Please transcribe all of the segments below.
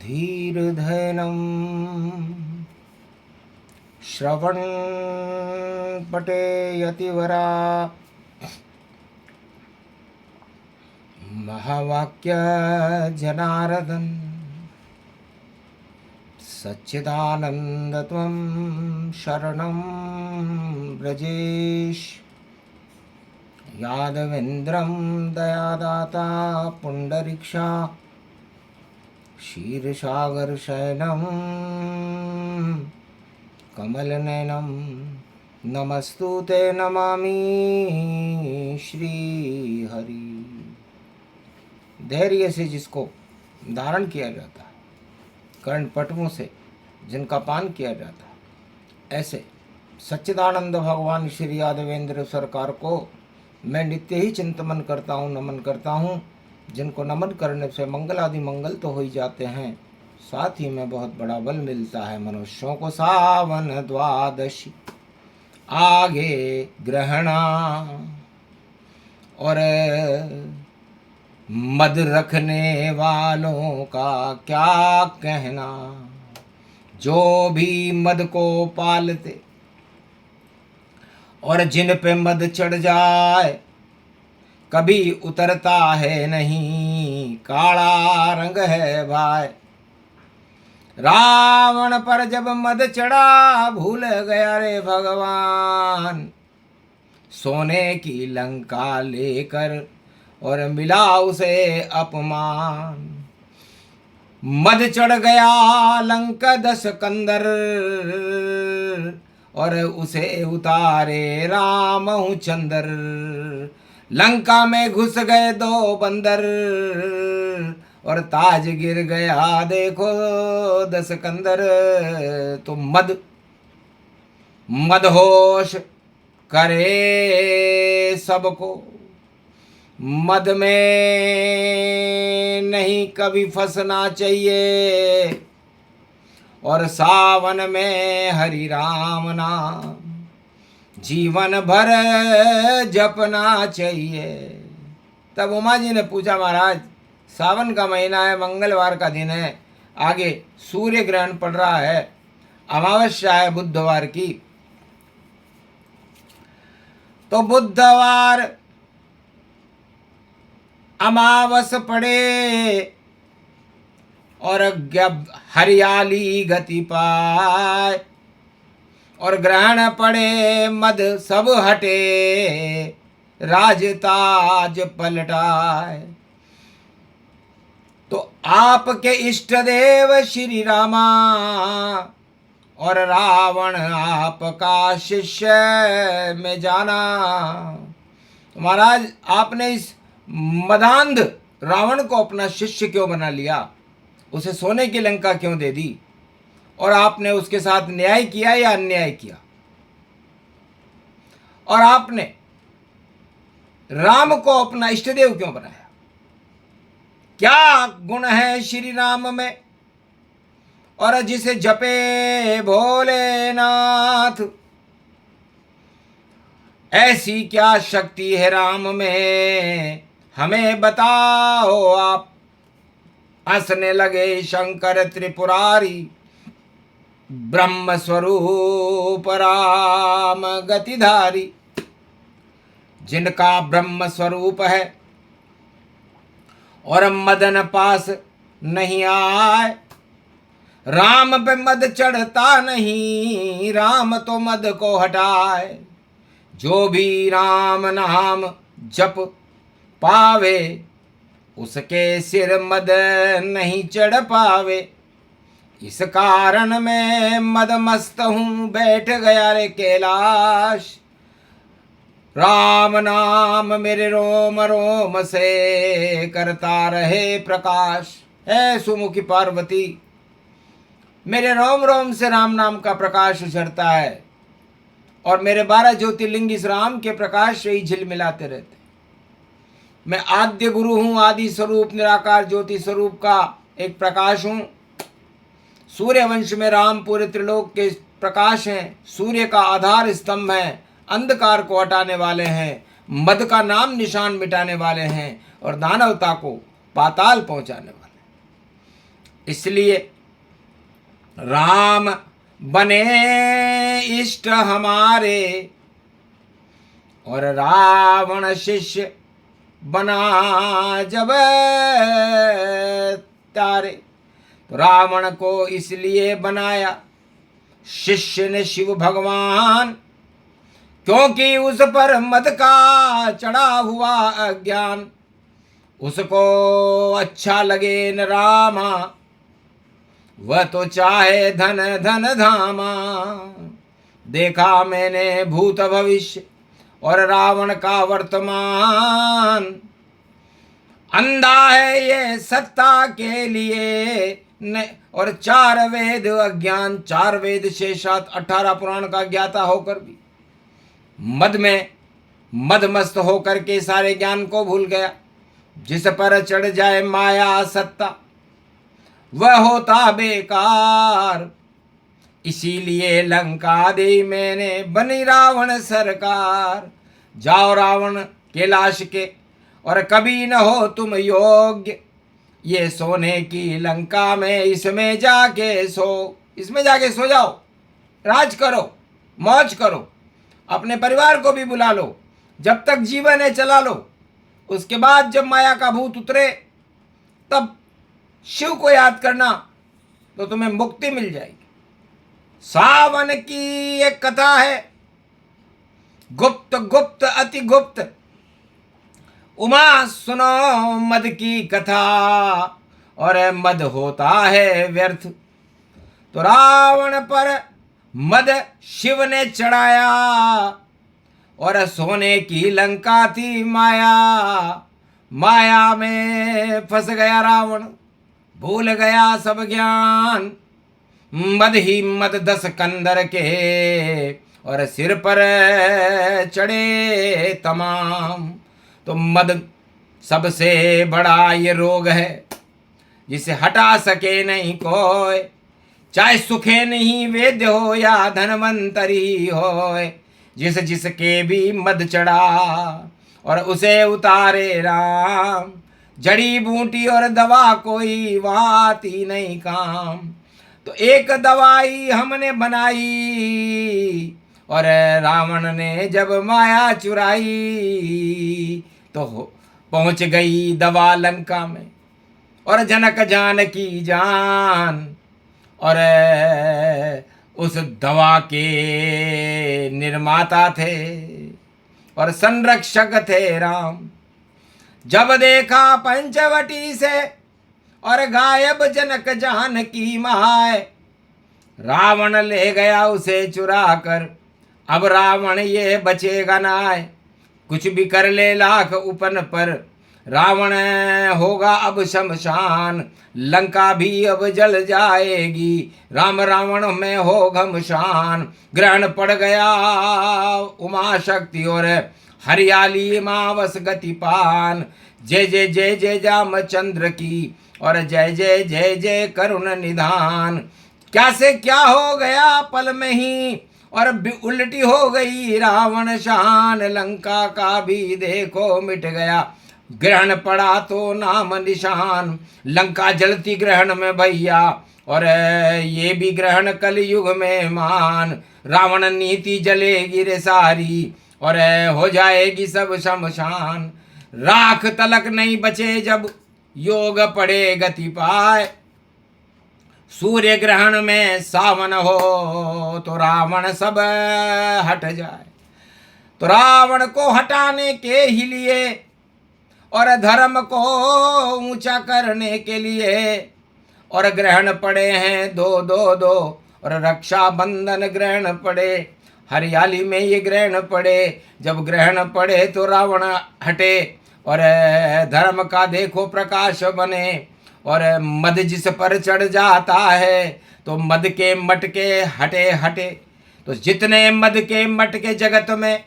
धीर्धैनं श्रवण पटे यतिवरा महावाक्य जनार्दन सच्चिदानंद त्वं शरणं व्रजेश यादवेन्द्रं दयादाता पुंडरीक्षा क्षीरसागरशयनं कमलनयनं नमस्तुते नमामि श्रीहरि। धैर्य से जिसको धारण किया जाता है, कर्णपटुओं से जिनका पान किया जाता है, ऐसे सच्चिदानंद भगवान श्री यादवेंद्र सरकार को मैं नित्य ही चिंतन करता हूँ, नमन करता हूँ। जिनको नमन करने से मंगल आदि मंगल तो हो ही जाते हैं, साथ ही में बहुत बड़ा बल मिलता है मनुष्यों को। सावन द्वादशी आगे ग्रहणा और मद रखने वालों का क्या कहना। जो भी मद को पालते और जिन पे मद चढ़ जाए कभी उतरता है नहीं, काला रंग है भाई। रावण पर जब मद चढ़ा भूल गया रे भगवान, सोने की लंका लेकर और मिला उसे अपमान। मद चढ़ गया लंका 10 कंदर और उसे उतारे राम चंदर। लंका में घुस गए 2 बंदर और ताज गिर गया देखो 10 कंदर। तो मदहोश करे सबको, मद में नहीं कभी फंसना चाहिए और सावन में हरि राम नाम जीवन भर जपना चाहिए। तब उमा जी ने पूछा, महाराज सावन का महीना है, मंगलवार का दिन है, आगे सूर्य ग्रहण पड़ रहा है, अमावस्या है बुधवार की, तो बुधवार अमावस पड़े और हरियाली गति पाए और ग्रहण पड़े मद सब हटे, राजताज पलटाए। तो आपके इष्ट देव श्री रामा और रावण आपका शिष्य में जाना। तो महाराज आपने इस मदांध रावण को अपना शिष्य क्यों बना लिया, उसे सोने की लंका क्यों दे दी, और आपने उसके साथ न्याय किया या अन्याय किया, और आपने राम को अपना इष्टदेव क्यों बनाया। क्या गुण है श्री राम में, और जिसे जपे भोलेनाथ ऐसी क्या शक्ति है राम में, हमें बताओ आप। हंसने लगे शंकर त्रिपुरारी, ब्रह्म स्वरूप राम गतिधारी। जिनका ब्रह्म स्वरूप है और मदन पास नहीं आए, राम पे मद चढ़ता नहीं, राम तो मद को हटाए। जो भी राम नाम जप पावे, उसके सिर मद नहीं चढ़ पावे। इस कारण मैं मद मस्त हूँ बैठ गया रे कैलाश। राम नाम मेरे रोम रोम से करता रहे प्रकाश। है सुमुखी पार्वती, मेरे रोम रोम से राम नाम का प्रकाश झरता है और मेरे 12 ज्योतिर्लिंग इस राम के प्रकाश से ही झिलमिलाते रहते। मैं आद्य गुरु हूँ, आदि स्वरूप निराकार ज्योति स्वरूप का एक प्रकाश हूँ। सूर्य वंश में राम पूरे त्रिलोक के प्रकाश हैं, सूर्य का आधार स्तंभ है, अंधकार को हटाने वाले हैं, मद का नाम निशान मिटाने वाले हैं और दानवता को पाताल पहुंचाने वाले। इसलिए राम बने इष्ट हमारे और रावण शिष्य बना जब तारे। तो रावण को इसलिए बनाया शिष्य ने शिव भगवान, क्योंकि उस पर मद का चढ़ा हुआ अज्ञान। उसको अच्छा लगे न रामा, वह तो चाहे धन धन धामा। देखा मैंने भूत भविष्य और रावण का वर्तमान। अंधा है ये सत्ता के लिए न, और 4 वेद अज्ञान। 4 वेद से 18 पुराण का ज्ञाता होकर भी मद में मदमस्त होकर के सारे ज्ञान को भूल गया। जिस पर चढ़ जाए माया सत्ता वह होता बेकार। इसीलिए लंका दे मैंने बनी रावण सरकार। जाओ रावण के लाश के और कभी न हो तुम योग्य, ये सोने की लंका में इसमें जाके सो। इसमें जाके सो जाओ, राज करो, मौज करो, अपने परिवार को भी बुला लो, जब तक जीवन है चला लो। उसके बाद जब माया का भूत उतरे तब शिव को याद करना तो तुम्हें मुक्ति मिल जाएगी। सावन की एक कथा है, गुप्त गुप्त अति गुप्त। उमा सुनो मद की कथा, और मद होता है व्यर्थ। तो रावण पर मद शिव ने चढ़ाया और सोने की लंका थी माया। माया में फंस गया रावण, भूल गया सब ज्ञान। मद ही मद 10 कंदर के और सिर पर चढ़े तमाम। तो मद सबसे बड़ा ये रोग है जिसे हटा सके नहीं कोई। चाहे सुखे नहीं वेद्य हो या धनवंतरी हो, जिसके भी मद चढ़ा और उसे उतारे राम। जड़ी बूटी और दवा कोई वाती नहीं काम। तो एक दवाई हमने बनाई और रावण ने जब माया चुराई तो पहुंच गई दवा लंका में। और जनक जानकी जान और उस दवा के निर्माता थे और संरक्षक थे राम। जब देखा पंचवटी से और गायब जनक जानकी माय, रावण ले गया उसे चुरा कर। अब रावण ये बचेगा नाय, कुछ भी कर ले लाख उपन पर। रावण होगा अब शमशान, लंका भी अब जल जाएगी। राम रावण में हो घमशान। ग्रहण पड़ गया उमा शक्ति और हरियाली मावस गति पान। जय जय जय जय रामचंद्र की और जय जय जय जय करुण निधान। क्या से क्या हो गया पल में ही और उल्टी हो गई रावण शान। लंका का भी देखो मिट गया, ग्रहण पड़ा तो नाम निशान। लंका जलती ग्रहण में भैया और ये भी ग्रहण कलयुग में मान। रावण नीति जलेगी रे सारी और हो जाएगी सब शमशान। राख तलक नहीं बचे जब योग पड़े गति पाए। सूर्य ग्रहण में सावन हो तो रावण सब हट जाए। तो रावण को हटाने के ही लिए और धर्म को ऊंचा करने के लिए और ग्रहण पड़े हैं 2 2 2 और रक्षा बंधन ग्रहण पड़े। हरियाली में ये ग्रहण पड़े। जब ग्रहण पड़े तो रावण हटे और धर्म का देखो प्रकाश बने। और मद जिस पर चढ़ जाता है तो मद के मटके हटे हटे। तो जितने मद के मटके जगत में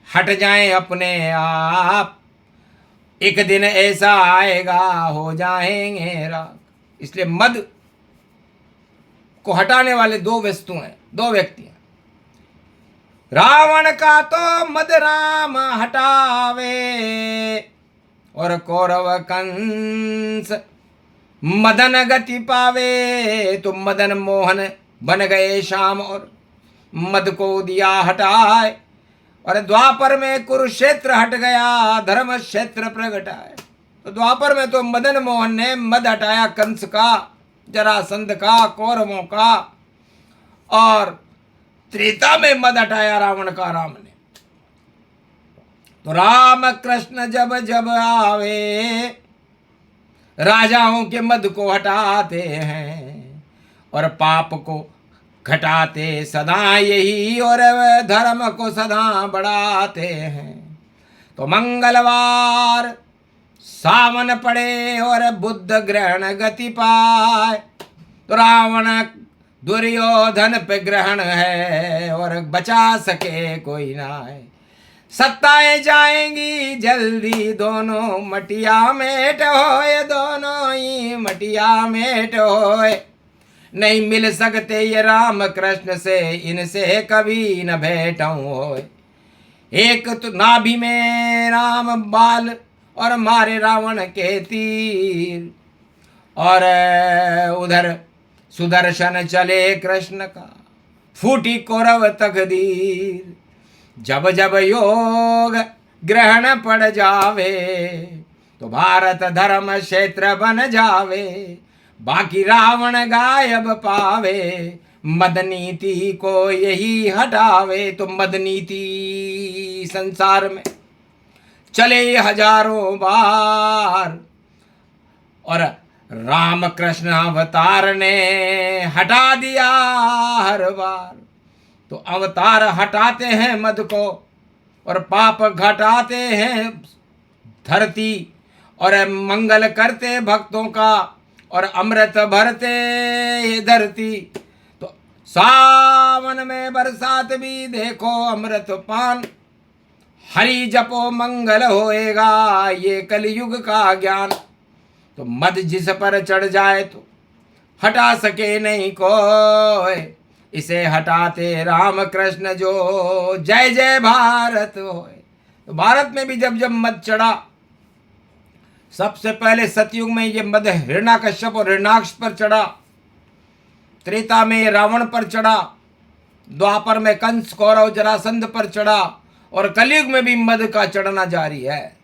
हट जाएं अपने आप, एक दिन ऐसा आएगा हो जाएंगे राख। इसलिए मद को हटाने वाले 2 वस्तु हैं, 2 व्यक्ति हैं। रावण का तो मद राम हटावे और कौरव कंस मदन गति पावे, तो मदन मोहन बन गए श्याम और मद को दिया हटाए। और द्वापर में कुरुक्षेत्र हट गया, धर्म क्षेत्र प्रगटाए। तो द्वापर में तो मदन मोहन ने मद हटाया कंस का, जरासंध का, कौरवों का, और त्रेता में मद हटाया रावण का राम ने। तो राम कृष्ण जब जब आवे, राजाओं के मद को हटाते हैं और पाप को घटाते सदा यही, और धर्म को सदा बढ़ाते हैं। तो मंगलवार सावन पड़े और बुद्ध ग्रहण गति पाए, तो रावण दुर्योधन पे ग्रहण है और बचा सके कोई ना है। सत्ताएं जाएंगी जल्दी, दोनों मटिया मेट होए, दोनों ही मटिया मेट होए। नहीं मिल सकते ये राम कृष्ण से, इनसे कभी न भेंटऊं होए। एक तो नाभि में राम बाल और मारे रावण के तीर, और उधर सुदर्शन चले कृष्ण का, फूटी कौरव तकदीर। जब जब योग ग्रहण पड़ जावे, तो भारत धर्म क्षेत्र बन जावे। बाकी रावण गायब पावे, मद नीति को यही हटावे। तो मद नीति संसार में चले हजारों बार, और राम कृष्ण अवतार ने हटा दिया हर बार। तो अवतार हटाते हैं मद को, और पाप घटाते हैं धरती, और मंगल करते भक्तों का, और अमृत भरते ये धरती। तो सावन में बरसात भी देखो अमृत पान, हरि जपो मंगल होएगा ये कलयुग का ज्ञान। तो मद जिस पर चढ़ जाए तो हटा सके नहीं कोई, इसे हटाते राम कृष्ण जो, जय जय भारत होए। तो भारत में भी जब जब मद चढ़ा, सबसे पहले सतयुग में ये मद हिरण्याकश्यप और हिरण्याक्ष पर चढ़ा, त्रेता में रावण पर चढ़ा, द्वापर में कंस कौरव जरासंध पर चढ़ा, और कलयुग में भी मद का चढ़ना जारी है।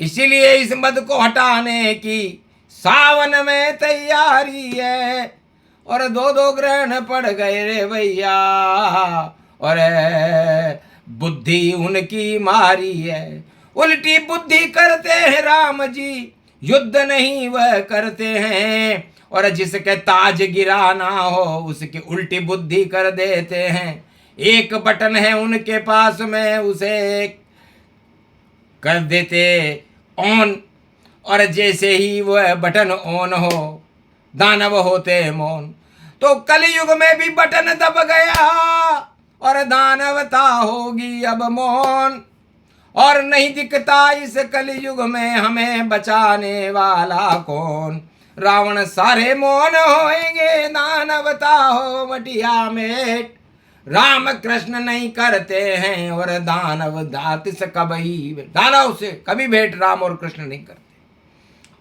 इसीलिए इस मद को हटाने की सावन में तैयारी है। और दो दो ग्रहण पड़ गए रे भैया, और बुद्धि उनकी मारी है। उल्टी बुद्धि करते हैं राम जी, युद्ध नहीं वह करते हैं। और जिसके ताज गिरा ना हो, उसकी उल्टी बुद्धि कर देते हैं। एक बटन है उनके पास में, उसे कर देते ऑन, और जैसे ही वह बटन ऑन हो, दानव होते मौन। तो कलयुग में भी बटन दब गया, और दानवता होगी अब मौन। और नहीं दिखता इस कलयुग में हमें बचाने वाला कौन। रावण सारे मौन होएंगे, दानवता हो मटिया मेट। राम कृष्ण नहीं करते हैं, और दानव दात से कभी, दानव से कभी भेंट राम और कृष्ण नहीं करते।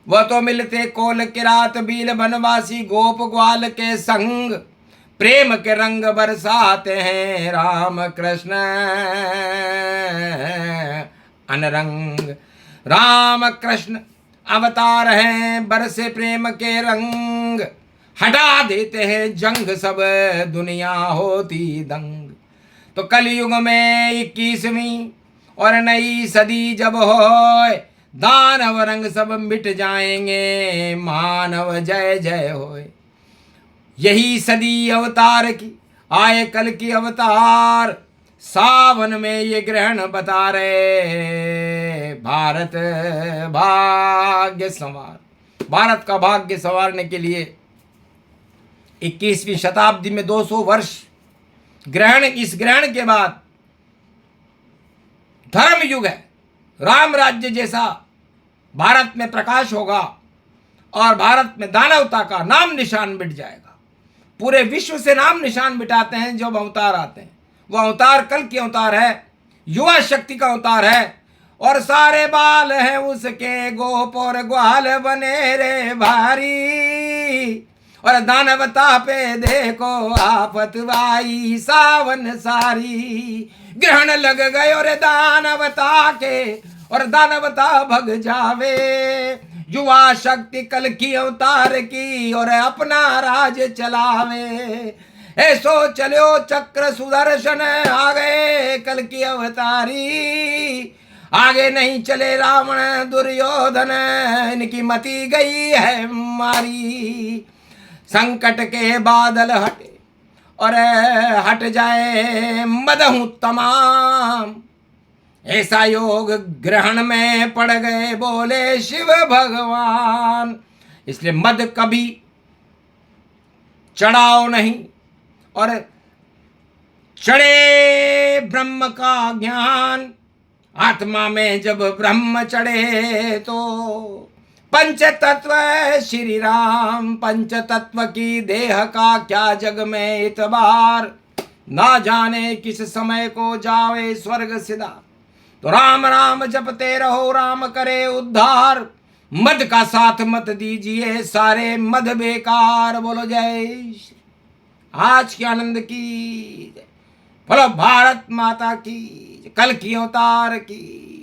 वह तो मिलते कोल किरात बील बनवासी गोप ग्वाल के संग, प्रेम के रंग बरसाते हैं राम कृष्ण अनरंग। राम कृष्ण अवतार हैं, बरसे प्रेम के रंग, हटा देते हैं जंग, सब दुनिया होती दंग। तो कलयुग में 21वीं और नई सदी जब होए, दानव रंग सब मिट जाएंगे, मानव जय जय होए। यही सदी अवतार की आए कल की अवतार, सावन में ये ग्रहण बता रहे, भारत भाग्य संवार। भारत का भाग्य संवारने के लिए 21वीं शताब्दी में 200 वर्ष ग्रहण, इस ग्रहण के बाद धर्म युग है। राम राज्य जैसा भारत में प्रकाश होगा, और भारत में दानवता का नाम निशान मिट जाएगा। पूरे विश्व से नाम निशान मिटाते हैं जब अवतार आते हैं। वो अवतार कल की अवतार है, युवा शक्ति का अवतार है, और सारे बाल हैं उसके गोप और ग्वाल बने रे भारी। और दानवता पे देखो आफत आई सावन सारी। ग्रहण लग गए और दानवता के और दानवता भग जावे। युवा शक्ति कल की अवतार की और अपना राज चलावे। ऐसो चलो चक्र सुदर्शन आ गए कल की अवतारी। आगे नहीं चले रावण दुर्योधन इनकी मती गई है मारी। संकट के बादल हटे और हट जाए मदहू तमाम। ऐसा योग ग्रहण में पड़ गए बोले शिव भगवान। इसलिए मद कभी चढ़ाओ नहीं और चढ़े ब्रह्म का ज्ञान। आत्मा में जब ब्रह्म चढ़े तो पंच तत्व श्री राम। पंच तत्व की देह का क्या जग में इतबार। ना जाने किस समय को जावे स्वर्ग सिधा। तो राम राम जपते रहो राम करे उद्धार। मद का साथ मत दीजिए सारे मद बेकार। बोलो जय श्री। आज के आनंद की। बोलो भारत माता की। कल की अवतार की।